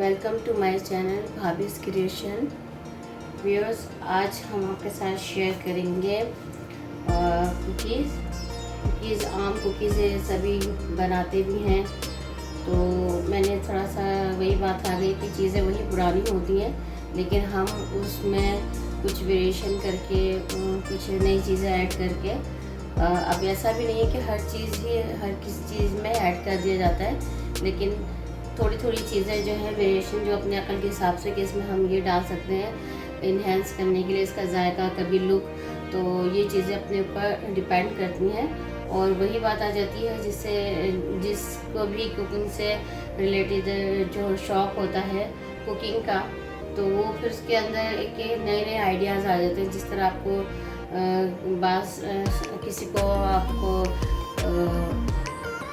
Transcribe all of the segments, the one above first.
Welcome to my channel Bhabhi's creation. Viewers, आज हम आपके साथ शेयर करेंगे कुकीज़। आम कुकीज़ सभी बनाते भी हैं, तो मैंने थोड़ा सा वही बात आ गई कि चीज़ें वही पुरानी होती हैं, लेकिन हम उसमें कुछ वेरिएशन करके कुछ नई चीज़ें ऐड करके अब ऐसा भी नहीं है कि हर किसी चीज़ में ऐड कर दिया जाता है, लेकिन थोड़ी थोड़ी चीज़ें जो है वेरिएशन जो अपने अकल के हिसाब से कि इसमें हम ये डाल सकते हैं इन्हेंस करने के लिए इसका जायका, कभी लुक, तो ये चीज़ें अपने ऊपर डिपेंड करती हैं। और वही बात आ जाती है जिसको भी कुकिंग से रिलेटेड जो शौक़ होता है कुकिंग का, तो वो फिर उसके अंदर एक नए नए आइडियाज़ आ जाते हैं। जिस तरह आपको किसी को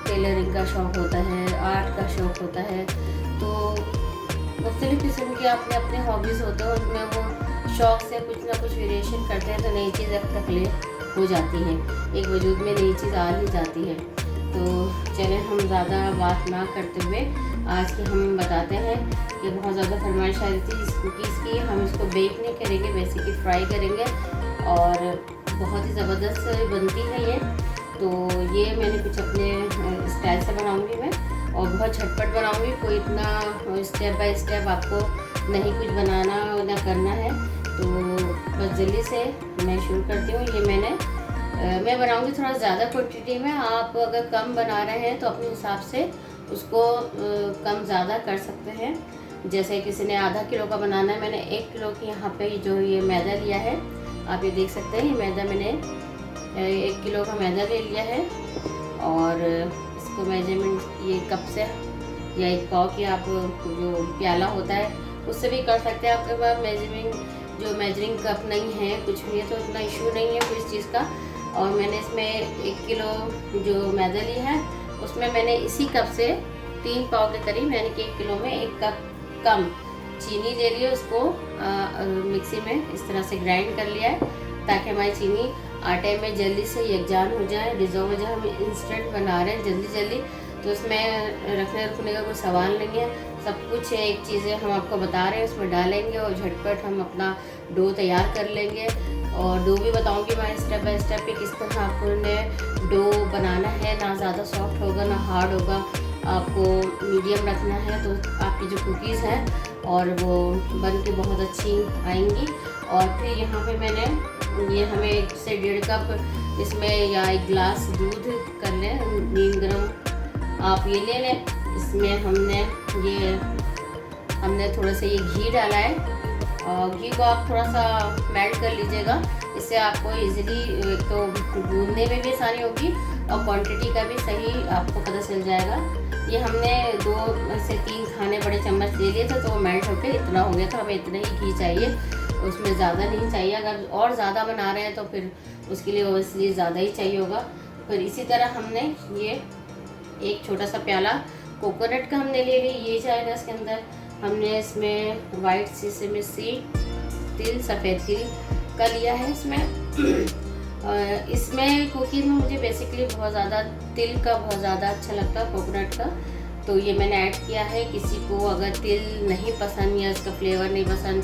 टेलरिंग का शौक़ होता है, आर्ट का शौक़ होता है, तो मुख्तलिफ़ किस्म के अपने अपने हॉबीज़ होते हैं, उनमें वो शौक़ से कुछ ना कुछ वेरिएशन करते हैं, तो नई चीज़ तख्लीक हो जाती है, एक वजूद में नई चीज़ आ ही जाती है। तो चलें हम ज़्यादा बात ना करते हुए आज की हम बताते हैं कि बहुत ज़्यादा फरमाइश आ रही थी इस कुकीज़ की। हम इसको बेक नहीं करेंगे, बेसिकली फ्राई करेंगे और बहुत ही ज़बरदस्त बनती है ये। तो ये मैंने कुछ अपने स्टाइल से बनाऊंगी मैं, और बहुत झटपट बनाऊंगी। कोई इतना स्टेप बाय स्टेप आपको नहीं कुछ बनाना ना करना है, तो बस जल्दी से मैं शुरू करती हूँ। ये मैं बनाऊंगी थोड़ा ज़्यादा क्वांटिटी में। आप अगर कम बना रहे हैं तो अपने हिसाब से उसको कम ज़्यादा कर सकते हैं। जैसे किसी ने आधा किलो का बनाना है, मैंने 1 किलो की यहाँ पे जो ये मैदा लिया है, आप ये देख सकते हैं। ये मैदा मैंने 1 किलो का मैदा ले लिया है, और इसको मेजरमेंट ये कप से या एक पाव की आप जो प्याला होता है उससे भी कर सकते हैं। आपके पास मेजरिंग कप नहीं है, कुछ भी है, तो इतना इशू नहीं है कोई चीज़ का। और मैंने इसमें 1 किलो जो मैदा लिया है, उसमें मैंने इसी कप से 3 पाव के करीब, यानी कि 1 किलो में 1 कप कम चीनी ले ली है। उसको मिक्सी में इस तरह से ग्राइंड कर लिया है, ताकि हमारी चीनी आटे में जल्दी से यकजान हो जाए, डिज़ोल्व हो जाए। हम इंस्टेंट बना रहे हैं जल्दी, तो इसमें रखने का कोई सवाल नहीं है। सब कुछ एक चीज़ें हम आपको बता रहे हैं उसमें डालेंगे, और झटपट हम अपना डो तैयार कर लेंगे। और डो भी बताऊंगी मैं स्टेप बाय स्टेप कि किस तरह आपको डो बनाना है। ना ज़्यादा सॉफ्ट होगा ना हार्ड होगा, आपको मीडियम रखना है, तो आपकी जो कुकीज़ हैं और वो बन के बहुत अच्छी आएंगी। और फिर यहाँ पे मैंने ये हमें 1 से 1.5 कप इसमें या 1 गिलास दूध कर लें, नीम गर्म आप ये ले लें। इसमें हमने थोड़ा सा ये घी डाला है, और घी को आप थोड़ा सा मेल्ट कर लीजिएगा। इससे आपको इजीली तो गूंदने में भी आसानी होगी, और क्वांटिटी का भी सही आपको पता चल जाएगा। ये हमने 2 से 3 खाने बड़े चम्मच ले लिए थे, तो वो मेल्ट होकर इतना हो गया था। हमें इतना ही घी चाहिए, उसमें ज़्यादा नहीं चाहिए। अगर और ज़्यादा बना रहे हैं तो फिर उसके लिए ओबियसली ज़्यादा ही चाहिए होगा। फिर इसी तरह हमने ये एक छोटा सा प्याला कोकोनट का हमने ले ली, ये जाएगा इसके अंदर। हमने इसमें वाइट सेसमी सीड, तिल, सफ़ेद तिल का लिया है इसमें। इसमें कुकीज़ में मुझे बेसिकली बहुत ज़्यादा तिल का बहुत ज़्यादा अच्छा लगता है, कोकोनट का, तो ये मैंने ऐड किया है। किसी को अगर तिल नहीं पसंद या इसका फ्लेवर नहीं पसंद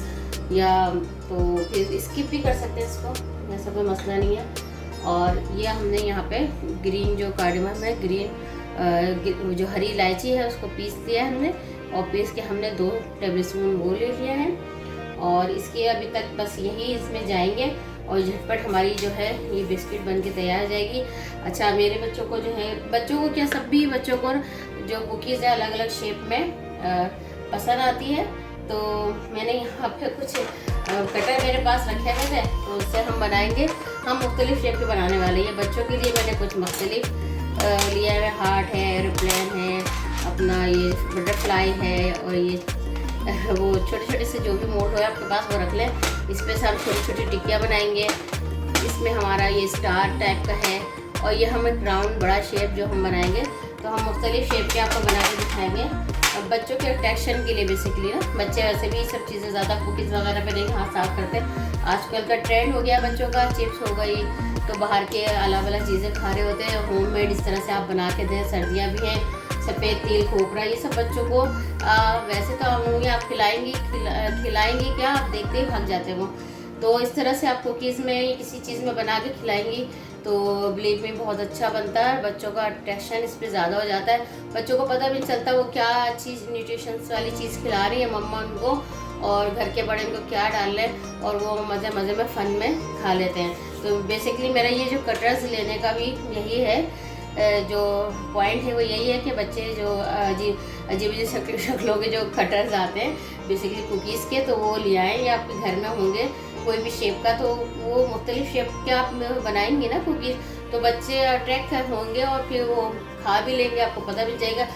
या तो फिर स्किप भी कर सकते हैं इसको, ऐसा कोई मसला नहीं है। और ये हमने यहाँ पे ग्रीन जो कार्डमम है, जो हरी इलायची है, उसको पीस लिया है हमने, और पीस के हमने 2 टेबल स्पून वो ले लिया है। और इसके अभी तक बस यही इसमें जाएंगे, और झटपट हमारी जो है ये बिस्किट बन के तैयार हो जाएगी। अच्छा, मेरे बच्चों को जो है, बच्चों को क्या, सभी बच्चों को जो कुकीज़ है अलग अलग शेप में पसंद आती है, तो मैंने यहाँ पे कुछ कटर मेरे पास रखे हुए थे, तो उससे हम बनाएंगे। हम मुख्तलिफ शेप के बनाने वाले हैं। बच्चों के लिए मैंने कुछ मुख्तलिफ लिया है, हार्ट है, एरोप्लेन है, अपना ये बटरफ्लाई है, और ये वो छोटे छोटे से जो भी मोल्ड हो आपके पास वो रख लें। इस पर से हम छोटी छोटी टिक्कियाँ बनाएंगे। इसमें हमारा ये स्टार टाइप का है, और ये हम एक राउंड बड़ा शेप जो हम बनाएंगे, तो हम मुख्तलिफ शेप के आपको बना के दिखाएंगे। और बच्चों के अट्रैक्शन के लिए बेसिकली ना, बच्चे वैसे भी सब चीज़ें ज़्यादा कुकीज़ वगैरह पे नहीं हाथ साफ करते। आजकल का ट्रेंड हो गया बच्चों का, चिप्स हो गई, तो बाहर के अलग अलग चीज़ें खा रहे होते हैं। होममेड इस तरह से आप बना के दें, सर्दियाँ भी हैं, सफ़ेद तिल, खोपरा, ये सब बच्चों को वैसे तो अमूमन आप खिलाएंगी क्या, आप देखते ही भाग जाते हो। तो इस तरह से आप कुकीज़ में या किसी चीज़ में बना के खिलाएंगी तो बिलीव में बहुत अच्छा बनता है। बच्चों का अट्रैक्शन इस पर ज़्यादा हो जाता है, बच्चों को पता भी नहीं चलता वो क्या अच्छी न्यूट्रिशंस वाली चीज़ खिला रही है मम्मा उनको, और घर के बड़े उनको क्या डाल रहे हैं, और वो मज़े मज़े में फ़न में खा लेते हैं। तो बेसिकली मेरा ये जो कटर्स लेने का भी यही है, जो पॉइंट है वो यही है कि बच्चे जो अजीब शक्लों के जो कटर्स आते हैं बेसिकली कुकीज़ के, तो वो ले आएँ, या आपके घर में होंगे कोई भी शेप का, तो वो मुख्तलिफ शेप के आप बनाएंगे ना कुकीज़, तो बच्चे अट्रैक्ट होंगे और फिर वो खा भी लेंगे, आपको पता भी चलेगा।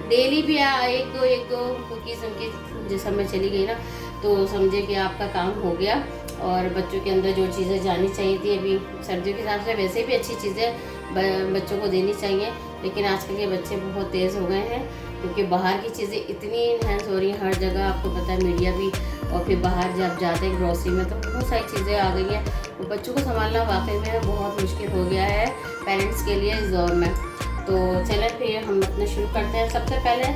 डेली भी एक दो कुकीज़ उनकी जिस्म में चली गई ना, तो समझे कि आपका काम हो गया। और बच्चों के अंदर जो चीज़ें जानी चाहिए थी, अभी सर्दियों के हिसाब से वैसे भी अच्छी चीज़ें बच्चों को देनी चाहिए, लेकिन आजकल के बच्चे बहुत तेज़ हो गए हैं क्योंकि बाहर की चीज़ें इतनी इन्हेंस हो रही हैं हर जगह, आपको पता है मीडिया भी, और फिर बाहर जब जाते हैं ग्रोसरी में तो बहुत सारी चीज़ें आ गई हैं, तो बच्चों को संभालना वाकई में बहुत मुश्किल हो गया है पेरेंट्स के लिए इस दौर में। तो चलें फिर हम अपना शुरू करते हैं। सबसे पहले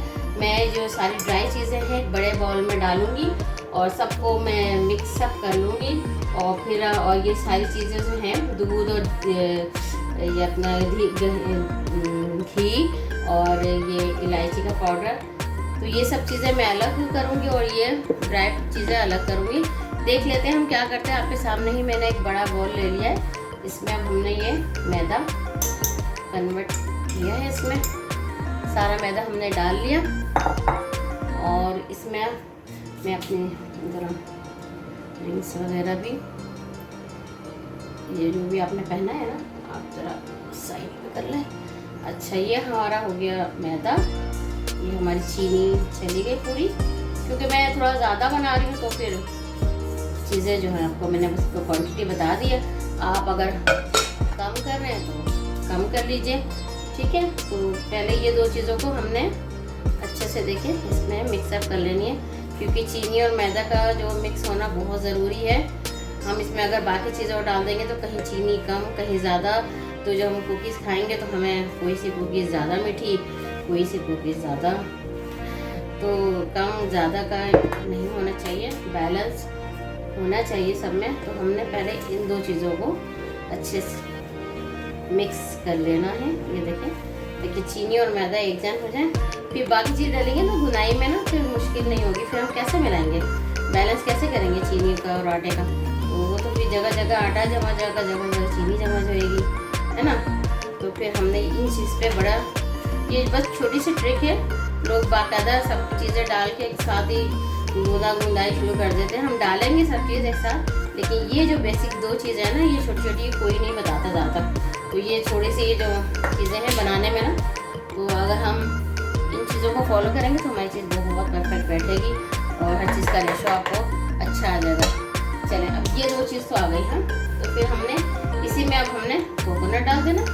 मैं जो सारी ड्राई चीज़ें हैं एक बड़े बाउल में डालूँगी और सबको मैं मिक्स अप कर लूँगी, और फिर और ये सारी चीज़ें जो हैं दूध और ये अपना घी और ये इलायची का पाउडर, तो ये सब चीज़ें मैं अलग करूँगी और ये ड्राई चीज़ें अलग करूँगी। देख लेते हैं हम क्या करते हैं। आपके सामने ही मैंने एक बड़ा बाउल ले लिया है, इसमें अब हमने ये मैदा कन्वर्ट किया है, इसमें सारा मैदा हमने डाल लिया, और इसमें मैं अपनी ज़रा रिंग्स वगैरह भी, ये जो भी आपने पहना है ना, आप ज़रा साइड पे कर लें। अच्छा, ये हमारा हो गया मैदा, ये हमारी चीनी चली गई पूरी, क्योंकि मैं थोड़ा ज़्यादा बना रही हूँ तो फिर चीज़ें जो है आपको मैंने बस क्वांटिटी बता दी है। आप अगर कम कर रहे हैं तो कम कर लीजिए, ठीक है। तो पहले ये दो चीज़ों को हमने अच्छे से देखिए इसमें मिक्सअप कर लेनी है, क्योंकि चीनी और मैदा का जो मिक्स होना बहुत ज़रूरी है। हम इसमें अगर बाकी चीज़ें और डाल देंगे तो कहीं चीनी कम कहीं ज़्यादा, तो जब हम कुकीज़ खाएंगे तो हमें कोई सी कुकीज़ ज़्यादा मीठी, कोई सी कुकीज़ ज़्यादा, तो कम ज़्यादा का नहीं होना चाहिए, बैलेंस होना चाहिए सब में। तो हमने पहले इन दो चीज़ों को अच्छे से मिक्स कर लेना है। ये देखिए चीनी और मैदा एक जन हो जाए, फिर बाकी चीज़ डालेंगे ना भुनाई में ना, फिर मुश्किल नहीं होगी। फिर हम कैसे मिलाएंगे, बैलेंस कैसे करेंगे चीनी का और आटे का, तो वो तो फिर जगह जगह आटा जमा जाएगा, जगह जगह चीनी जमा जाएगी, है ना। तो फिर हमने इन चीज़ पे बड़ा, ये बस छोटी सी ट्रिक है, लोग बाकायदा सब चीज़ें डाल के एक साथ ही गुंदाई शुरू कर देते हैं। हम डालेंगे सब चीज़ एक साथ, लेकिन ये जो बेसिक दो चीज़ें हैं ना, ये छोटी छोटी कोई नहीं बताता ज़्यादा। तो ये थोड़ी सी ये जो चीज़ें हैं बनाने में ना, तो अगर हम इन चीज़ों को फॉलो करेंगे तो हमारी चीज़ बहुत परफेक्ट बैठेगी और हर चीज़ का रेशो आपको अच्छा आ जाएगा। चलें, अब ये दो चीज़ तो आ गई हैं, तो फिर हमने इसी में अब हमने कोकोनट डाल देना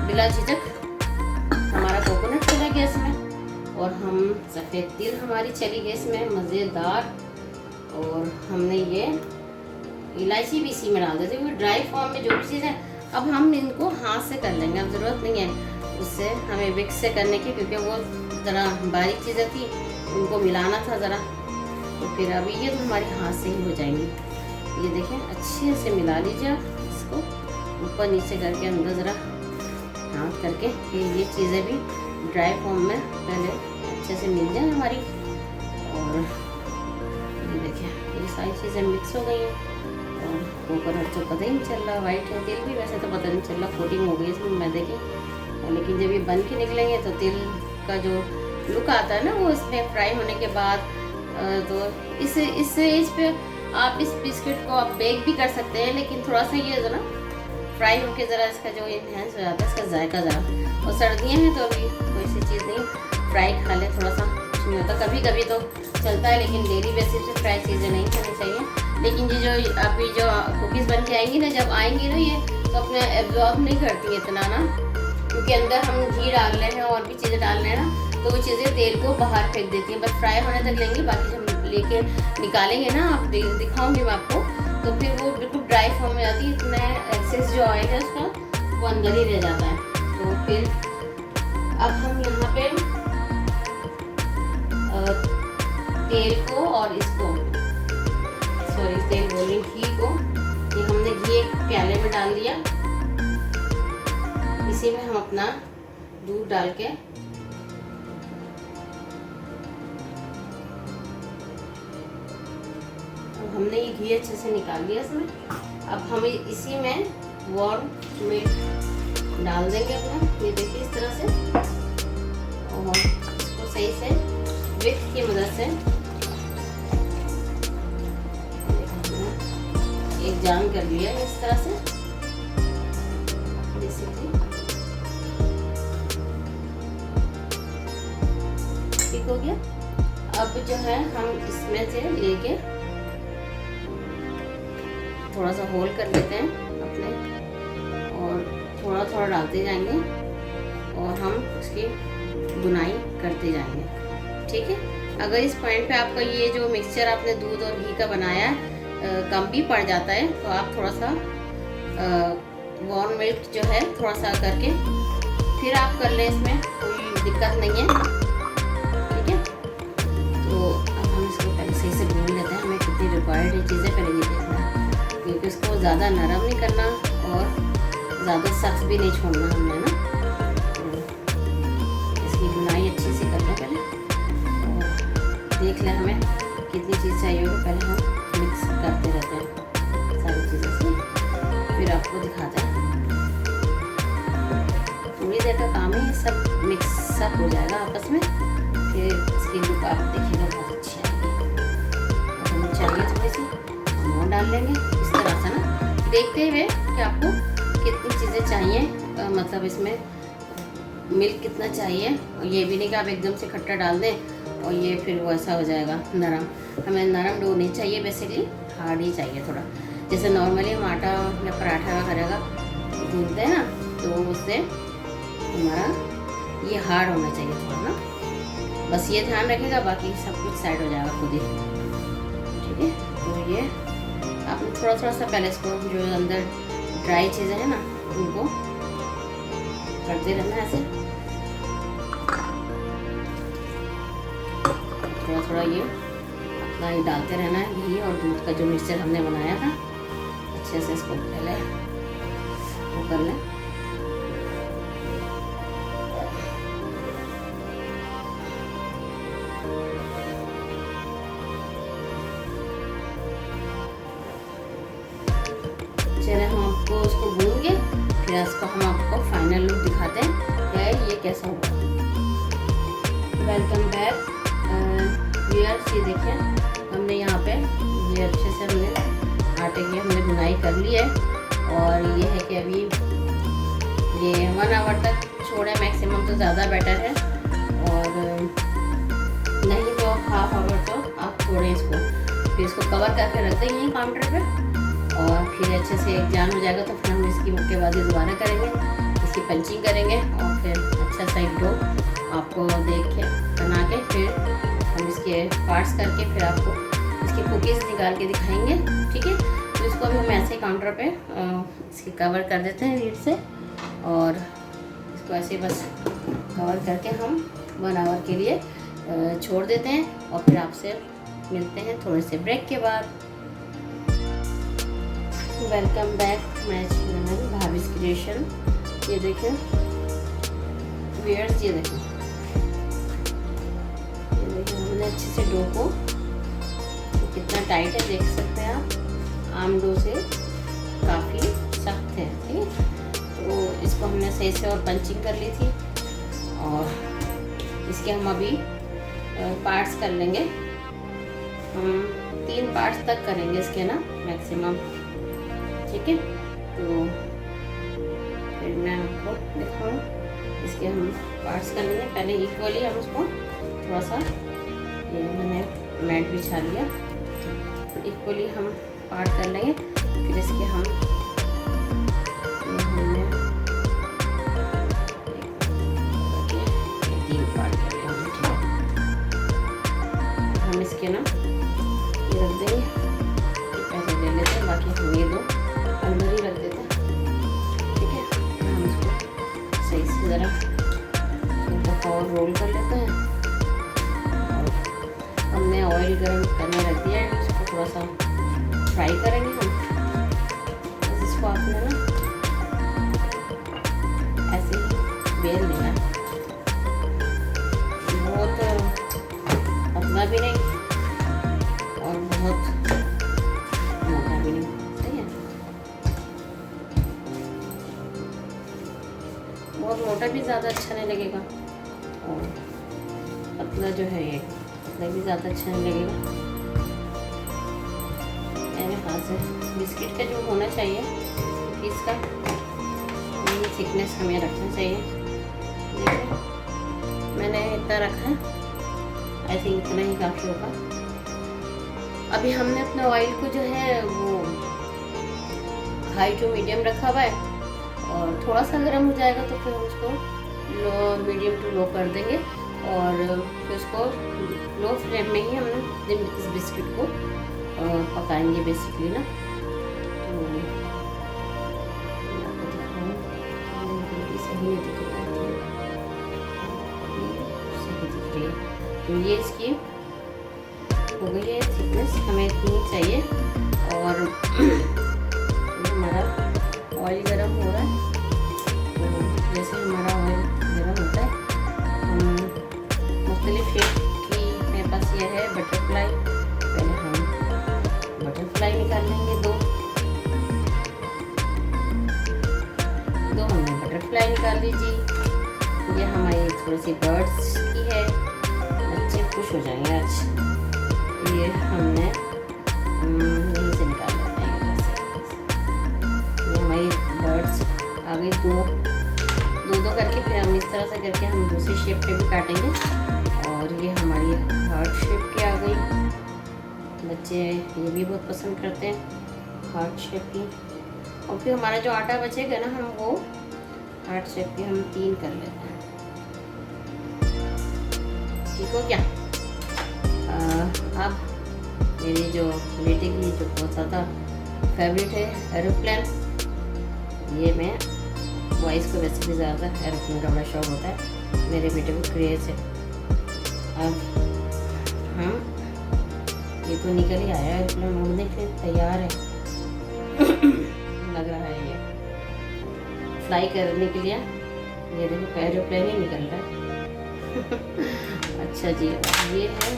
बिला झिझक। हमारा कोकोनट चला गया इसमें, और हम सफ़ेद तिल हमारी चली गई इसमें मज़ेदार, और हमने ये इलायची भी इसी में डाल देते हैं। ड्राई फॉर्म में जो भी चीज़ है अब हम इनको हाथ से कर लेंगे, अब ज़रूरत नहीं है उससे हमें विक्स से करने की, क्योंकि वो ज़रा बारीक चीज़ें थी, उनको मिलाना था ज़रा, तो फिर अभी ये तो हमारे हाथ से ही हो जाएंगी। ये देखें अच्छे से मिला लीजिए आप इसको, ऊपर नीचे करके अंदर ज़रा हाथ करके, फिर ये चीज़ें भी ड्राई फॉर्म में पहले अच्छे से मिल जाए हमारी। और ये देखिए ये सारी चीज़ें मिक्स हो गई हैं, और कोकोनट तो पता ही नहीं चल रहा, वाइट है तिल भी वैसे तो पता नहीं चल रहा, कोटिंग हो गई इसमें मैदे की, लेकिन जब ये बन के निकलेंगे तो तिल का जो लुक आता है ना वो इसमें फ्राई होने के बाद, तो इस एज पे आप इस बिस्किट को आप बेक भी कर सकते हैं, लेकिन थोड़ा सा ये ज़रा फ्राई होके ज़रा इसका जो इन्हेंस हो जाता है इसका जायका ज़रा, और सर्दियाँ हैं तो अभी कोई सी चीज़ नहीं, फ्राई खा ले थोड़ा सा, कुछ नहीं होता, कभी कभी तो चलता है, लेकिन डेली बेसिस पे फ्राई चीज़ें नहीं खानी चाहिए। लेकिन ये जो अभी जो कुकीज़ बन के आएंगी ना, जब आएंगी ना ये तो अपने एब्जॉर्ब नहीं करती इतना ना, क्योंकि अंदर हम घी डाल रहे हैं और भी चीज़ें डाल रहे हैं ना, तो वो चीज़ें तेल को बाहर फेंक देती हैं, बस फ्राई होने तक लेंगी, बाकी जब लेके निकालेंगे ना, आप दिखाऊंगी मैं आपको, तो फिर वो बिल्कुल ड्राई फॉर्म में जाती है, इतना एक्सेस जो ऑयल है उसका वो अंदर ही रह जाता है। तो फिर अब हम यहाँ पे तेल को और इसको, सॉरी तेल बोली, घी को, ये हमने घी एक प्याले में डाल दिया। इसी में हम अपना दूध डाल के हमने ये घी अच्छे से निकाल लिया इसमें। अब हम इसी में वार्म मिल्क डाल देंगे अपना, ये देखिए इस तरह से, और इसको सही से विस्क की मदद से एक जाम कर लिया इस तरह से बेसिकली। ठीक हो गया। अब जो है हम इसमें से लेके थोड़ा सा होल कर लेते हैं अपने, और थोड़ा थोड़ा डालते जाएंगे और हम इसकी बुनाई करते जाएंगे। ठीक है। अगर इस पॉइंट पे आपका ये जो मिक्सचर आपने दूध और घी का बनाया कम भी पड़ जाता है तो आप थोड़ा सा वार्म मिल्क जो है थोड़ा सा करके फिर आप कर लें, इसमें कोई दिक्कत नहीं है। ठीक है। तो अब हम इसको पहले सही से भून लेते हैं। हमें कितनी रिक्वायर्ड है चीज़ें पहले ये देखना है, क्योंकि उसको ज़्यादा नरम नहीं करना और ज़्यादा सख्त भी नहीं छोड़ना हमने ना। इसकी बुनाई अच्छी से करना पहले, और देख लें हमें कितनी चीज़ चाहिए होगी। पहले हम मिक्स करते रहते हैं सारी चीज़ों से, फिर आपको दिखाते हैं। थोड़ी देर का काम है, ये सब मिक्स अप हो जाएगा आपस में, फिर इसकी लुक आप देखिएगा बहुत अच्छी आएगी। हमें चाहिए थोड़ी सी हम और डाल लेंगे इस तरह से ना, देखते हुए कि आपको कितनी चीज़ें चाहिए, मतलब इसमें मिल्क कितना चाहिए। और ये भी नहीं कि आप एकदम से खट्टा डाल दें और ये फिर वैसा हो जाएगा नरम। हमें नरम डो नहीं चाहिए, बेसिकली हार्ड ही चाहिए थोड़ा। जैसे नॉर्मली हम आटा या पराठा वगैरह का गूंथते हैं ना, तो उससे हमारा ये हार्ड होना चाहिए थोड़ा ना। बस ये ध्यान रखिएगा, बाकी सब कुछ साइड हो जाएगा खुद ही। ठीक है। तो ये आपने थोड़ा थोड़ा सा पहले इसको जो अंदर ड्राई चीज़ें हैं ना उनको करते रहना है ऐसे, थोड़ा थोड़ा ये अपना ये डालते रहना है। घी और दूध का जो मिक्सचर हमने बनाया था अच्छे से इसको पहले वो कर लें। चलिए हम आपको उसको भून के फिर इसको हम आपको फाइनल लुक दिखाते हैं कि ये कैसा होगा। Welcome back viewers. ये देखिए हमने यहाँ पे ये अच्छे से हमने आटे की हमने बुनाई कर ली है, और ये है कि अभी ये 1 आवर तक छोड़े मैक्सिमम तो ज़्यादा बेटर है, और नहीं तो हाफ आवर तो आप छोड़ें इसको। फिर इसको कवर करके रख देंगे काउंटर पे, और फिर अच्छे से एक जान हो जाएगा तो फिर हम इसकी मुक्केबाजी दोबारा करेंगे, इसकी पंचिंग करेंगे, और फिर अच्छा सा एक डो आपको देख के बना के फिर हम इसके पार्ट्स करके फिर आपको इसकी कुकीज़ निकाल के दिखाएंगे। ठीक है। तो इसको अभी हम ऐसे काउंटर पे इसकी कवर कर देते हैं लीड से, और इसको ऐसे बस कवर करके हम 1 आवर के लिए छोड़ देते हैं, और फिर आपसे मिलते हैं थोड़े से ब्रेक के बाद। Welcome back my channel Bhabhi's creation. ये देखें व्यूअर्स, ये देखें हमने अच्छे से डो को, कितना टाइट है देख सकते हैं आप, आम डो से काफ़ी सख्त है। ठीक है। तो इसको हमने सही से और पंचिंग कर ली थी, और इसके हम अभी पार्ट्स कर लेंगे। हम 3 पार्ट्स तक करेंगे इसके ना मैक्सिमम। ठीक है। तो फिर मैं आपको दिखाऊँ, इसके हम पार्ट्स कर लेंगे। पहले इक्वली हम उसको थोड़ा सा, ये मैंने मैट बिछा लिया, तो इक्वली हम पार्ट कर लेंगे। फिर इसके हम हमने 3 पार्ट कर लेंगे। ठीक है। हम इसके ना ये रख देंगे, पहले ले लेते हैं, बाकी हम ये 2 अंदर ही रख देते हैं। ठीक है। हम इसको सही से ज़रा और रोल कर लेते हैं। और हमने ऑयल गर्म करने रख दिया है, इसको थोड़ा सा फ्राई करेंगे हम। इसको आपने ना ऐसे ही बेल लेना है, बहुत पतला भी नहीं और बहुत मोटा भी नहीं, सही है। बहुत मोटा भी ज़्यादा अच्छा नहीं लगेगा और पतला जो है ये पतला भी ज़्यादा अच्छा नहीं लगेगा। मेरे हाथ से बिस्किट का जो होना चाहिए इसका ये थिकनेस हमें रखना चाहिए। देखिए मैंने इतना रखा है, आई थिंक इतना ही काफ़ी होगा। अभी हमने अपने ऑयल को जो है वो हाई टू मीडियम रखा हुआ है और थोड़ा सा गर्म हो जाएगा तो फिर हम उसको लो मीडियम टू लो कर देंगे और फिर उसको लो फ्लेम में ही हम इस बिस्किट को पकाएंगे बेसिकली ना। तो आपको दिखाऊं सही नहीं दिख रही है, सही दिख रही है। तो ये इसकी हो गई है थिकनेस, हमें इतनी ही चाहिए। और हमारा ऑयल गरम हो रहा है, तो जैसे हमारा ऑयल गरम होता है हम मुख्तलिफ शेप की मेरे पास ये है बटरफ्लाई। पहले हम बटरफ्लाई निकाल लेंगे, दो हमने बटरफ्लाई निकाल लीजिए। ये हमारी थोड़ी सी बर्ड्स की है, बच्चे खुश हो जाएंगे आज। ये हमने यहीं से निकाल लेते हैं, ये हमारी बर्ड्स आ गई। दो करके फिर हम इस तरह से करके हम दूसरी शेप पे भी काटेंगे। और ये हमारी हार्ट शेप की आ गई, बच्चे ये भी बहुत पसंद करते हैं हार्ट शेप की। और फिर हमारा जो आटा बचेगा ना हम वो हार्ट शेप की हम 3 कर लेते हैं। ठीक हो गया। अब मेरी जो बेटे की जो बहुत ज़्यादा फेवरेट है एरोप्लेन, ये मैं बॉयज़ को वैसे भी ज़्यादा एरोप्लेन का बड़ा शौक होता है, मेरे बेटे को क्रेज़ है। अब हम ये तो निकल ही आया एरोप्लेन, उड़ने के लिए तैयार है लग रहा है ये फ्लाई करने के लिए। ये देखो एरोप्लेन ही निकल रहा है अच्छा जी, ये है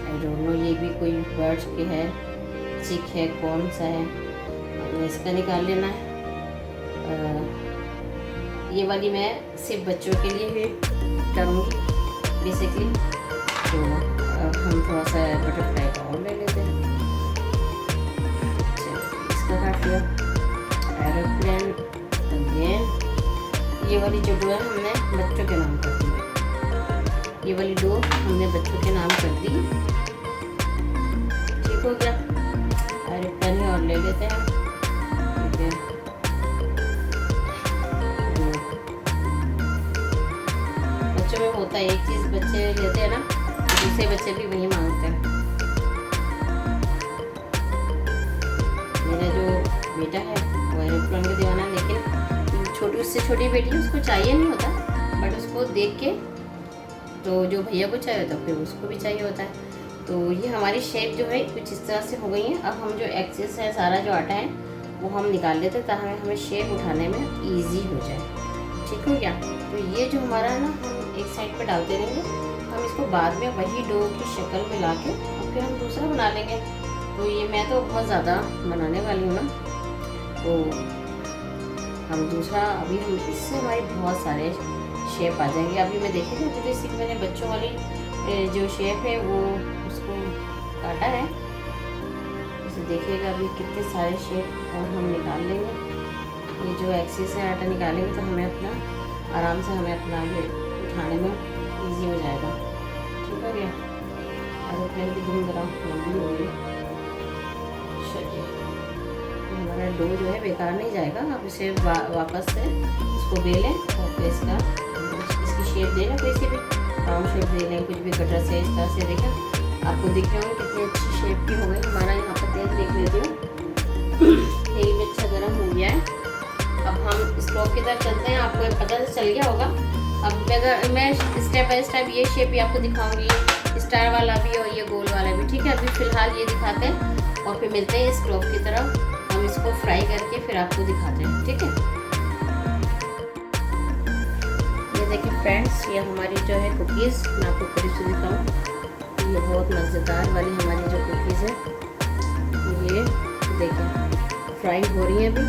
आई डोंट नो, ये भी कोई बर्ड्स की है, चिक है, कौन सा है, हमें इसका निकाल लेना है। ये वाली मैं सिर्फ बच्चों के लिए ही करूँगी बेसिकली। तो हम थोड़ा सा बटरफ्लाई का और ले लेते हैं। इसका काट लिया। एरोप्लेन अगेन, ये वाली जो डो है हमने बच्चों के नाम कर दी, ये वाली डो हमने बच्चों के नाम कर दी। ठीक हो गया। एरोप्लेन ही और ले लेते हैं, ठीक है। बच्चों में होता है एक चीज़, बच्चे लेते हैं ना दूसरे बच्चे भी वही मांगते हैं। मेरा जो बेटा है वो एरोप्लेन का दीवाना, लेकिन छोटी उससे छोटी बेटी है, उसको चाहिए नहीं होता, बट उसको देख के तो जो भैया को चाहिए होता है फिर उसको भी चाहिए होता है। तो ये हमारी शेप जो है कुछ इस तरह से हो गई है। अब हम जो एक्सेस है सारा जो आटा है वो हम निकाल लेते हैं ताकि हमें शेप उठाने में ईजी हो जाए। ठीक हो गया। तो ये जो हमारा है ना हम एक साइड पे डालते रहेंगे, हम इसको बाद में वही डो की शक्ल में ला के और फिर हम दूसरा बना लेंगे। तो ये मैं तो बहुत ज़्यादा बनाने वाली हूँ ना, तो हम दूसरा अभी हम इससे हमारी बहुत सारे शेप आ जाएंगे। अभी मैं देखिए तो बेसिक मैंने बच्चों वाली जो शेप है वो उसको काटा है, इसे देखिएगा अभी कितने सारे शेप और हम निकाल लेंगे। ये जो एक्सिस है आटा निकालेंगे तो हमें अपना आराम से हमें अपना ये उठाने में इजी हो जाएगा। ठीक हो गया। एरोप्लेन की धुन जरा लंबी हो गई। चलिए हमारा डो जो है बेकार नहीं जाएगा। आप इसे वापस से इसको बेलें और फिर इसकी शेप दे लें, कोई सी भी राउंड शेप दे लें, कुछ भी कटर से इस तरह से। देखें आपको दिख रहे होंगे कितनी अच्छी शेप की हो गई। हमारा यहाँ पर तेल देख लेती हूँ, तेल भी अच्छा गर्म हो गया है। अब हम स्टोव की तरफ चलते हैं। आपको पता चल गया होगा। अब अगर मैं स्टेप बाय स्टेप ये शेप भी आपको दिखाऊंगी, स्टार वाला भी और ये गोल वाला भी, ठीक है। अभी फ़िलहाल ये दिखाते हैं और फिर मिलते हैं स्टोव की तरफ। हम इसको फ्राई करके फिर आपको दिखाते हैं, ठीक है। ये देखिए फ्रेंड्स, ये हमारी जो है कुकीज़, मैं आपको करीब से दिखाऊँ। ये बहुत मज़ेदार वाली हमारी जो कुकीज़ है, ये देखिए फ्राई हो रही है अभी।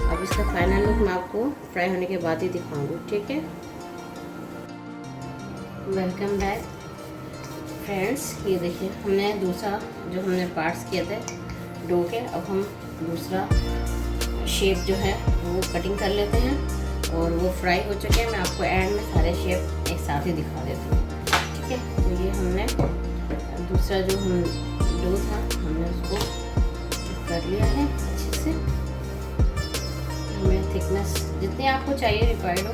अब इसका फाइनल लुक मैं आपको फ्राई होने के बाद ही दिखाऊंगी, ठीक है। Welcome back friends. ये देखिए हमने दूसरा जो हमने पार्ट्स किए थे डो के, अब हम दूसरा शेप जो है वो कटिंग कर लेते हैं और वो फ्राई हो चुके हैं। मैं आपको एंड में सारे शेप एक साथ ही दिखा देती हूँ, ठीक है। तो ये हमने दूसरा जो हम डो था हमने उसको कर लिया है अच्छे से। हमें थिकनेस जितनी आपको चाहिए रिक्वायर्ड हो,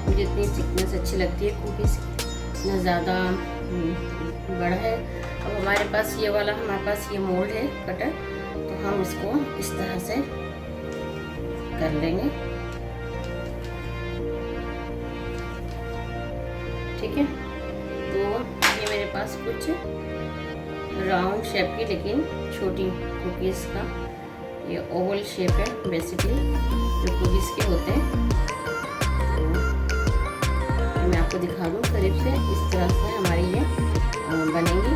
मुझे जितनी थिकनेस अच्छी लगती है कुकीज़, ना ज़्यादा बड़ा है। अब हमारे पास ये वाला, हमारे पास ये मोल्ड है कटर, तो हम इसको इस तरह से कर लेंगे, ठीक है। तो ये मेरे पास कुछ राउंड शेप की लेकिन छोटी कुकीज़ का ये ओवल शेप है बेसिकली जो कुकीज़ के होते हैं। मैं आपको दिखा दूँ करीब से, इस तरह से हमारी ये बनेंगी।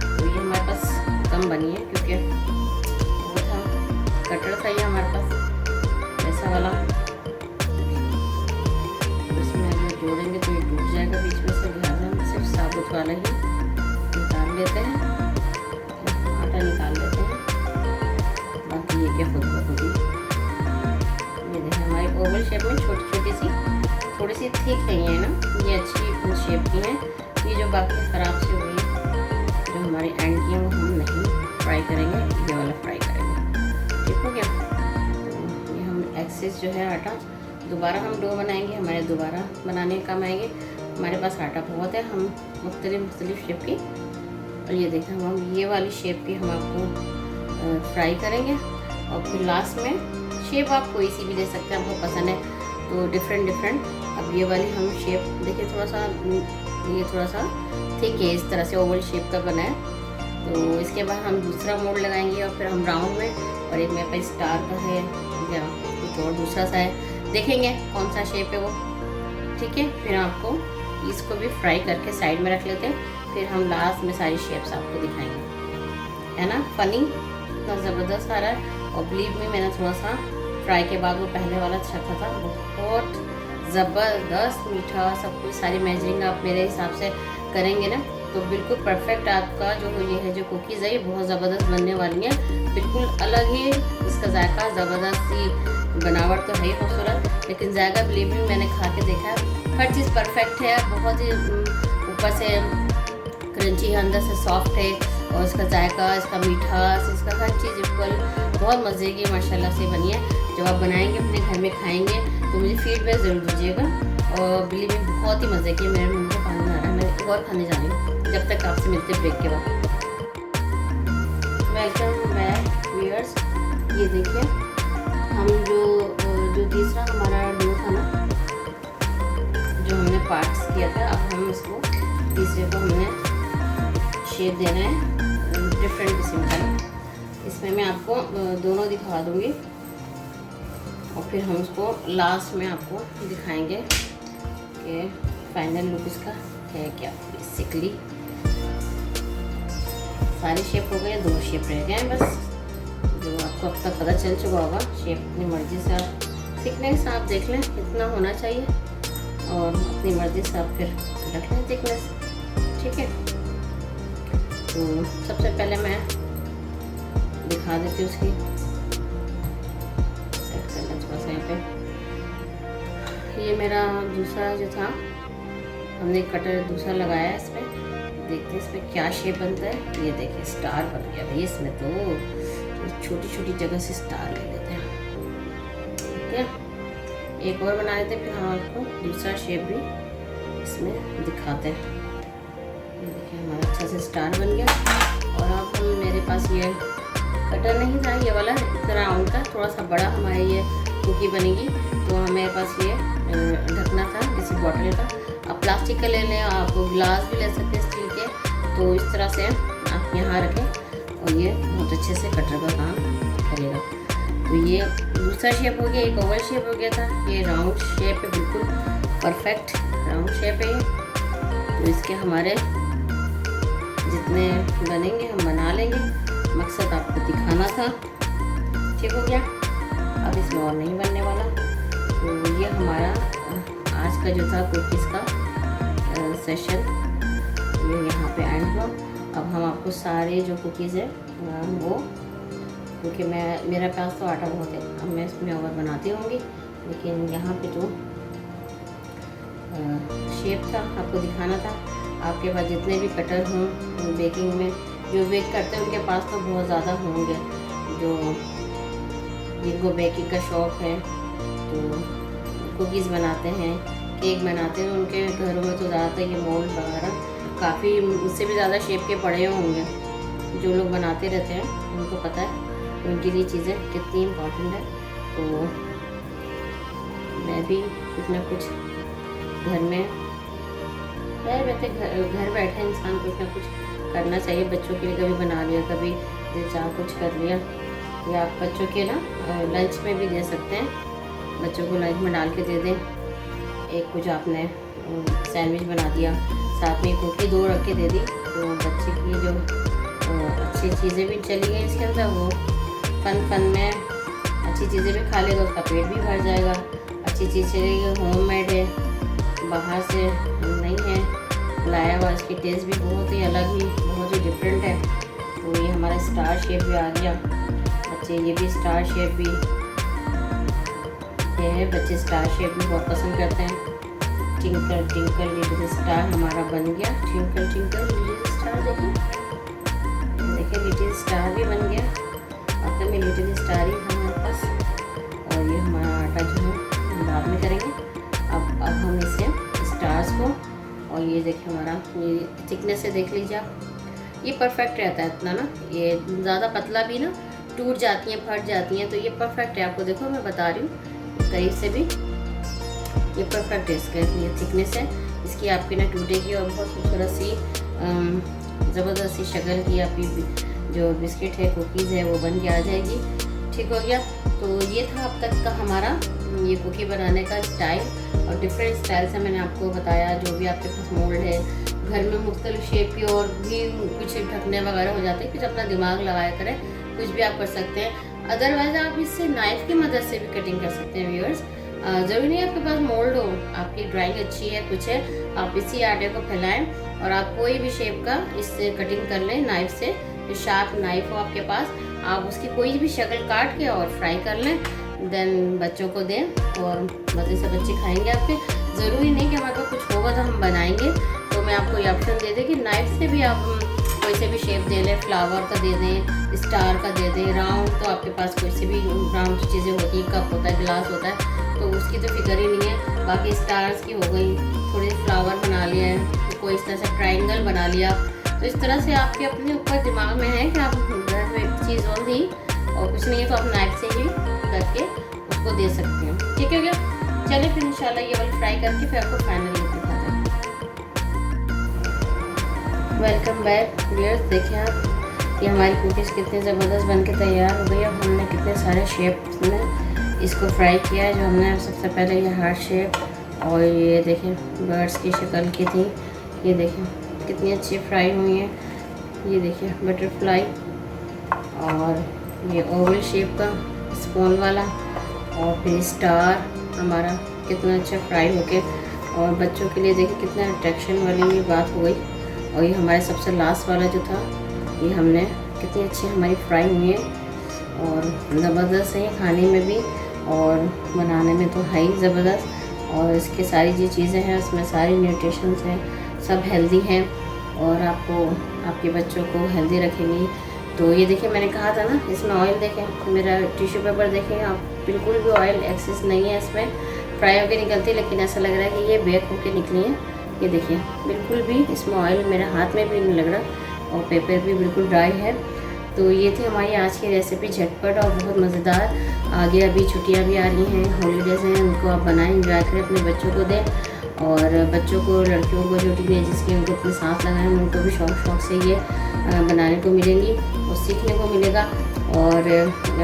तो ये हमारे पास कम बनी है क्योंकि वो था कटर था ये हमारे पास ऐसा वाला, इसमें हम जोड़ेंगे तो ये टूट जाएगा बीच में से। लिहाजा हम सिर्फ साबुत वाला ही निकाल लेते हैं, आटा निकाल लेते हैं, बाकी ये क्या खुद ब खुद ही। ये देखें हमारी ओवल शेप में छोटी छोटी सी, थोड़ी सी थिक है ये ना, ये अच्छी शेप की हैं। ये जो बाकी ख़राब सी हुई जो हमारी एंड की है वो हम नहीं फ्राई करेंगे, ये वाला फ्राई करेंगे, ठीक हो गया। ये हम एक्सेस जो है आटा दोबारा हम डो बनाएंगे, हमारे दोबारा बनाने काम आएंगे। हमारे पास आटा बहुत है, हम मुख्तलिफ शेप की, और ये देखें हम ये वाली शेप की हम आपको फ्राई करेंगे। और फिर लास्ट में शेप आप कोई सी भी ले सकते हैं, आपको पसंद है तो डिफरेंट। अब ये वाली हम शेप देखिए, थोड़ा सा ये थोड़ा सा थिक है, इस तरह से ओवल शेप का बना है। तो इसके बाद हम दूसरा मोड़ लगाएंगे और फिर हम राउंड में, और एक मेरे पास स्टार का है या कुछ और दूसरा सा है, देखेंगे कौन सा शेप है वो, ठीक है। फिर आपको इसको भी फ्राई करके साइड में रख लेते हैं, फिर हम लास्ट में सारी शेप्स आपको दिखाएंगे, है ना। फनी इतना ज़बरदस्त आ रहा है। और बिलीव में मैंने थोड़ा सा फ्राई के बाद वो पहले वाला छक्का था, बहुत ज़बरदस्त मीठा सब कुछ, सारी मेजरिंग आप मेरे हिसाब से करेंगे ना तो बिल्कुल परफेक्ट आपका जो ये है जो कुकीज़ है ये बहुत ज़बरदस्त बनने वाली है। बिल्कुल अलग ही इसका जायका, ज़बरदस्त सी बनावट तो है ही खूबसूरत, लेकिन जायका बिलीव में मैंने खा के देखा है, हर चीज़ परफेक्ट है। बहुत ही ऊपर से क्रंची है, अंदर से सॉफ्ट है, और इसका जायका, इसका मिठास, इसका हर चीज़ इक्वल बहुत मज़े की माशाल्लाह से बनी है। जब आप बनाएंगे अपने घर में खाएंगे तो मुझे फीडबैक ज़रूर दीजिएगा। और बिलीव में बहुत ही मज़े की, मेरे मुँह में पानी आ रहा है, मैं एक और खाने जा रही हूँ जब तक आपसे मिलते ब्रेक के बाद। Welcome back viewers. ये देखिए हम जो तीसरा हमारा डो था ना, जो हमने पार्ट्स किया था, अब हम इसको तीसरे को हमने शेप देना है डिफरेंट किस्म का। इसमें मैं आपको दोनों दिखा दूँगी और फिर हम उसको लास्ट में आपको दिखाएंगे कि फाइनल लुक इसका है क्या। बेसिकली सारे शेप हो गए, 2 शेप रह गए हैं बस, जो आपको अब तक पता चल चुका होगा। शेप अपनी मर्ज़ी से आप, थिकनेस आप देख लें कितना होना चाहिए और अपनी मर्ज़ी से आप फिर रख लें थिकनेस, ठीक है। तो सबसे पहले मैं दिखा देती हूँ उसकी सेट करना थोड़ा सा यहाँ पे। ये मेरा दूसरा जो था, हमने कटर दूसरा लगाया है इसमें, देखते हैं इसमें क्या शेप बनता है। ये देखिए स्टार बन गया भाई इसमें, तो छोटी छोटी जगह से स्टार ले लेते हैं, ठीक है। एक और बना लेते हैं, फिर हम आपको दूसरा शेप भी इसमें दिखाते हैं। ये देखिए हमारा अच्छा से स्टार बन गया। और अब हम, मेरे पास ये कटर नहीं था, ये वाला इतना राउंड का, थोड़ा सा बड़ा हमारे ये कुकी बनेगी, तो मेरे पास ये ढकना था किसी बॉटल का। आप प्लास्टिक का ले लें, आप ग्लास भी ले सकते हैं स्टील के। तो इस तरह से आप यहाँ रखें और ये बहुत अच्छे से कटर का काम करेगा। तो ये दूसरा शेप हो गया, एक ओवल शेप हो गया था, ये राउंड शेप है, बिल्कुल परफेक्ट राउंड शेप है ये। तो इसके हमारे जितने बनेंगे हम बना लेंगे, मकसद आपको दिखाना था। ठीक हो गया, अब इसमें और नहीं बनने वाला। तो ये हमारा आज का जो था कुकीज़ का सेशन ये यहाँ पे एंड हुआ। अब हम आपको सारे जो कुकीज़ है वो, क्योंकि मेरा पास तो आटा बहुत है, अब मैं इसमें और बनाती होंगी, लेकिन यहाँ पे जो शेप था आपको दिखाना था। आपके पास जितने भी कटर हों बेकिंग में जो बेक करते हैं उनके पास तो बहुत ज़्यादा होंगे, जो जिनको बेकिंग का शौक़ है, तो कुकीज़ बनाते हैं, केक बनाते हैं, उनके घरों में तो ज़्यादातर ये मोल्ड वगैरह काफ़ी उससे भी ज़्यादा शेप के पड़े होंगे। जो लोग बनाते रहते हैं उनको पता है उनके लिए चीज़ें कितनी इम्पोर्टेंट है। तो मैं भी कुछ ना कुछ घर में बैठे घर बैठे इंसान कुछ ना कुछ करना चाहिए। बच्चों के लिए कभी बना लिया, कभी चाह कुछ कर लिया, या आप बच्चों के ना लंच में भी दे सकते हैं। बच्चों को लंच में डाल के दे दें। एक कुछ आपने सैंडविच बना दिया, साथ में कुकी 2 रख के दे दी, तो बच्चे की जो अच्छी चीज़ें भी चली गई इसके अंदर, वो फन में अच्छी चीज़ें भी खा लेगा, उसका पेट भी भर जाएगा। अच्छी चीज़ चलेगी, होममेड है, बाहर से नहीं है लाया हुआ, इसकी टेस्ट भी बहुत ही अलग ही बहुत ही डिफरेंट है। तो ये हमारा स्टार शेप भी आ गया। बच्चे ये भी स्टार शेप भी है, बच्चे स्टार शेप भी बहुत पसंद करते हैं। टिंकल टिंकल लिटिल स्टार हमारा बन गया। टिंकल टिंकल लिटिल स्टार देखिए लिटिल स्टार भी बन गया। अब तक में लिटिल स्टार ही था हमारे पास। और ये हमारा आटा जो है बाद में करेंगे। अब हम इसे स्टार्स को, और ये देखिए हमारा ये थिकनेस से देख लीजिए आप, ये परफेक्ट रहता है इतना ना, ये ज़्यादा पतला भी ना टूट जाती हैं, फट जाती हैं, तो ये परफेक्ट है। आपको देखो मैं बता रही हूँ करीब से भी, ये परफेक्ट है इसका, ये थिकनेस है इसकी, आपकी ना टूटेगी और बहुत खूबसूरत सी ज़बरदस्त सी शक्ल की आपकी जो बिस्किट है कुकीज़ है वो बन के आ जाएगी। ठीक हो गया। तो ये था अब तक का हमारा ये कुकी बनाने का स्टाइल, और डिफरेंट स्टाइल से मैंने आपको बताया। जो भी आपके पास मोल्ड है, घर में मुख्तलिफ शेप की और भी कुछ ढकने वगैरह हो जाते हैं, कुछ अपना दिमाग लगाया करें, कुछ भी आप कर सकते हैं। अदरवाइज़ आप इससे नाइफ़ की मदद से भी कटिंग कर सकते हैं व्यूअर्स। ज़रूरी नहीं आपके पास मोल्ड हो, आपकी ड्राइंग अच्छी है कुछ है, आप इसी आटे को फैलाएं और आप कोई भी शेप का इससे कटिंग कर लें नाइफ़ से। जो शार्प नाइफ़ हो आपके पास, आप उसकी कोई भी शक्ल काट के और फ्राई कर लें, देन बच्चों को दें और मज़े से बच्चे खाएंगे आपके। ज़रूरी नहीं कि हमारे पास कुछ होगा तो हम बनाएंगे, तो मैं आपको ये ऑप्शन दे दें कि नाइफ़ से भी आप कोई से भी शेप दे लें, फ्लावर का दे दें, स्टार का दे दें, राउंड तो आपके पास कोई से भी राउंड चीज़ें होती हैं, कप होता है, गिलास होता है, तो उसकी तो फिक्र ही नहीं है। बाकी स्टार्स की हो गई, थोड़े फ्लावर बना लिया है, कोई इस तरह से ट्रायंगल बना लिया, तो इस तरह से आपके अपने ऊपर दिमाग में है कि आप घर में एक चीज़ और दी और कुछ नहीं है तो आप नाइफ से ही करके उसको दे सकते हैं। ठीक है क्या? चलिए फिर इंशाल्लाह ये वाली फ्राई करके फिर आपको फाइनल लुक दिखाते हैं। Welcome back viewers. देखिए आप ये हमारी कुकीज़ कितनी ज़बरदस्त बन के तैयार हो गई। अब हमने कितने सारे शेप में इसको फ्राई किया है। जो हमने सबसे पहले ये हार्ट शेप और ये देखिए बर्ड्स की शक्ल की थी, ये देखिए कितनी अच्छी फ्राई हुई है। ये देखिए बटरफ्लाई और ये ओवल शेप का स्पून वाला और फिर स्टार हमारा कितना अच्छा फ्राई होके, और बच्चों के लिए देखिए कितना अट्रैक्शन वाली ये बात हो गई। और ये हमारे सबसे लास्ट वाला जो था ये हमने कितनी अच्छी हमारी फ्राई हुई है और ज़बरदस्त है खाने में भी और बनाने में तो है ही ज़बरदस्त। और इसके सारी जो चीज़ें हैं उसमें सारी न्यूट्रिशंस हैं, सब हेल्दी हैं और आपको आपके बच्चों को हेल्दी रखेंगी। तो ये देखिए मैंने कहा था ना इसमें ऑयल देखें, मेरा टिश्यू पेपर देखें आप, बिल्कुल भी ऑयल एक्सेस नहीं है इसमें, फ्राई होकर निकलती है लेकिन ऐसा लग रहा है कि ये बेक होकर निकली है। ये देखिए बिल्कुल भी इसमें ऑयल मेरे हाथ में भी नहीं लग रहा और पेपर भी बिल्कुल ड्राई है। तो ये थी हमारी आज की रेसिपी, झटपट और बहुत मज़ेदार। आगे अभी छुट्टियां भी आ रही हैं, हॉलीडेज़ हैं, उनको आप बनाएं, इंजॉय करें, अपने बच्चों को दें। और बच्चों को, लड़कियों को जो टीनेजर्स की उनको अपने साथ लगाएं, उनको भी शौक से ये बनाने को मिलेंगी और सीखने को मिलेगा। और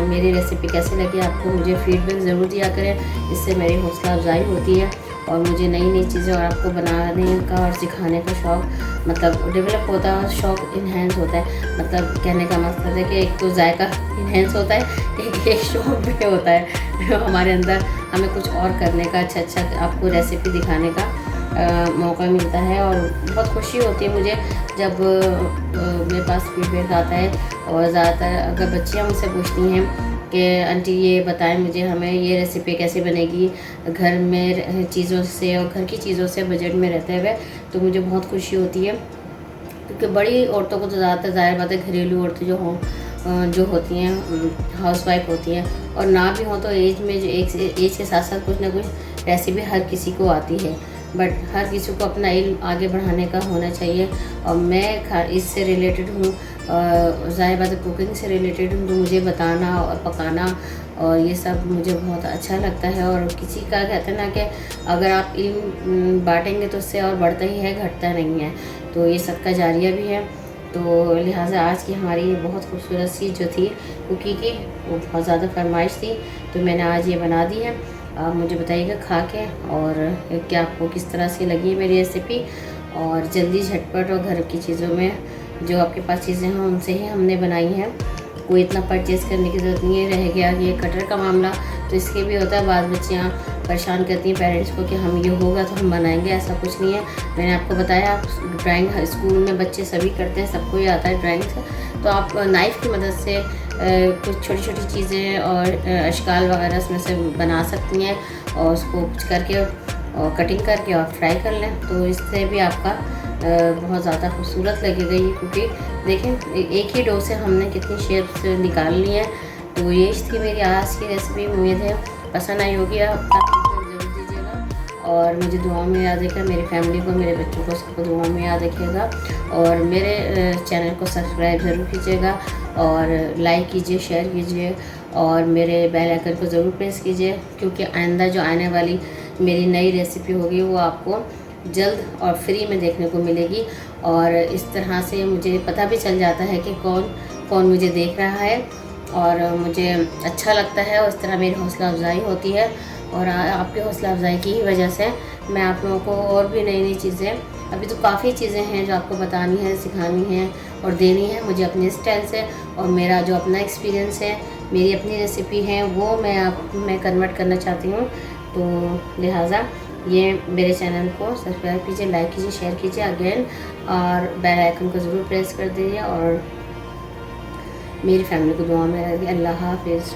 मेरी रेसिपी कैसी लगी आपको, मुझे फीडबैक ज़रूर दिया करें, इससे मेरी हौसला अफजाई होती है और मुझे नई नई चीज़ें और आपको बनाने का और सिखाने का शौक़ मतलब डेवलप होता है, शौक़ इन्हेंस होता है। मतलब कहने का मतलब है कि एक तो जायका इन्हेंस होता है, एक शौक़ भी होता है हमारे अंदर, हमें कुछ और करने का, अच्छा आपको रेसिपी दिखाने का मौका मिलता है। और बहुत खुशी होती है मुझे जब मेरे पास फीडबैक आता है। और ज़्यादातर अगर बच्चियाँ मुझसे पूछती हैं कि आंटी ये बताएं मुझे, हमें ये रेसिपी कैसे बनेगी घर में चीज़ों से और घर की चीज़ों से बजट में रहते हुए, तो मुझे बहुत खुशी होती है। क्योंकि बड़ी औरतों को तो ज़्यादातर ज़ाहिर बात है, घरेलू औरतें जो होती हैं, हाउसवाइफ होती हैं, और ना भी हो तो एज में जो एज के साथ साथ कुछ ना कुछ रेसिपी हर किसी को आती है, बट हर किसी को अपना इल्म आगे बढ़ाने का होना चाहिए। और मैं इससे रिलेटेड हूँ, ज़ाहिर बात है कुकिंग से रिलेटेड हूँ, तो मुझे बताना और पकाना और ये सब मुझे बहुत अच्छा लगता है। और किसी का कहते हैं ना कि अगर आप इल्म बांटेंगे तो उससे और बढ़ता ही है, घटता नहीं है, तो ये सदका जारिया भी है। तो लिहाजा आज की हमारी बहुत खूबसूरत सी जो थी कुकी की, वो बहुत ज़्यादा फरमाइश थी, तो मैंने आज ये बना दी है। आप मुझे बताइएगा खा के और क्या आपको किस तरह से लगी मेरी रेसिपी। और जल्दी झटपट और घर की चीज़ों में जो आपके पास चीज़ें हैं उनसे ही हमने बनाई हैं, कोई इतना परचेज़ करने की ज़रूरत नहीं है। रह गया ये कटर का मामला, तो इसके भी होता है, बाद बच्चियाँ परेशान करती हैं पेरेंट्स को कि हम ये होगा तो हम बनाएंगे, ऐसा कुछ नहीं है। मैंने आपको बताया, आप ड्राइंग स्कूल में बच्चे सभी करते हैं, सबको ही आता है ड्राइंग से, तो आप नाइफ़ की मदद से कुछ छोटी छोटी चीज़ें और अशकाल वगैरह इसमें से बना सकती हैं और उसको कुछ करके और कटिंग करके और फ्राई कर लें, तो इससे भी आपका बहुत ज़्यादा खूबसूरत लगेगा ये कुकिंग। देखें एक ही डो से हमने कितनी शेप्स निकाल ली हैं। तो ये थी मेरी आज की रेसिपी, उम्मीद है पसंद आई होगी। आप ज़रूर दीजिएगा और मुझे दुआ में याद रखिएगा, मेरी फैमिली को, मेरे बच्चों को, सबको दुआ में याद रखिएगा। और मेरे चैनल को सब्सक्राइब ज़रूर कीजिएगा और लाइक कीजिए, शेयर कीजिए और मेरे बेल आइकन को ज़रूर प्रेस कीजिए, क्योंकि आइंदा जो आने वाली मेरी नई रेसिपी होगी वो आपको जल्द और फ्री में देखने को मिलेगी। और इस तरह से मुझे पता भी चल जाता है कि कौन मुझे देख रहा है और मुझे अच्छा लगता है, और इस तरह मेरी हौसला अफजाई होती है। और आपकी हौसला अफजाई की ही वजह से मैं आप लोगों को और भी नई नई चीज़ें, अभी तो काफ़ी चीज़ें हैं जो आपको बतानी है, सिखानी है और देनी है मुझे अपने स्टाइल से। और मेरा जो अपना एक्सपीरियंस है, मेरी अपनी रेसिपी है, वो मैं कन्वर्ट करना चाहती हूँ। तो लिहाजा ये मेरे चैनल को सब्सक्राइब कीजिए, लाइक कीजिए, शेयर कीजिए अगेन, और बेल आइकन को ज़रूर प्रेस कर दीजिए और मेरी फैमिली को दुआ में रखिए। अल्लाह हाफ़िज़।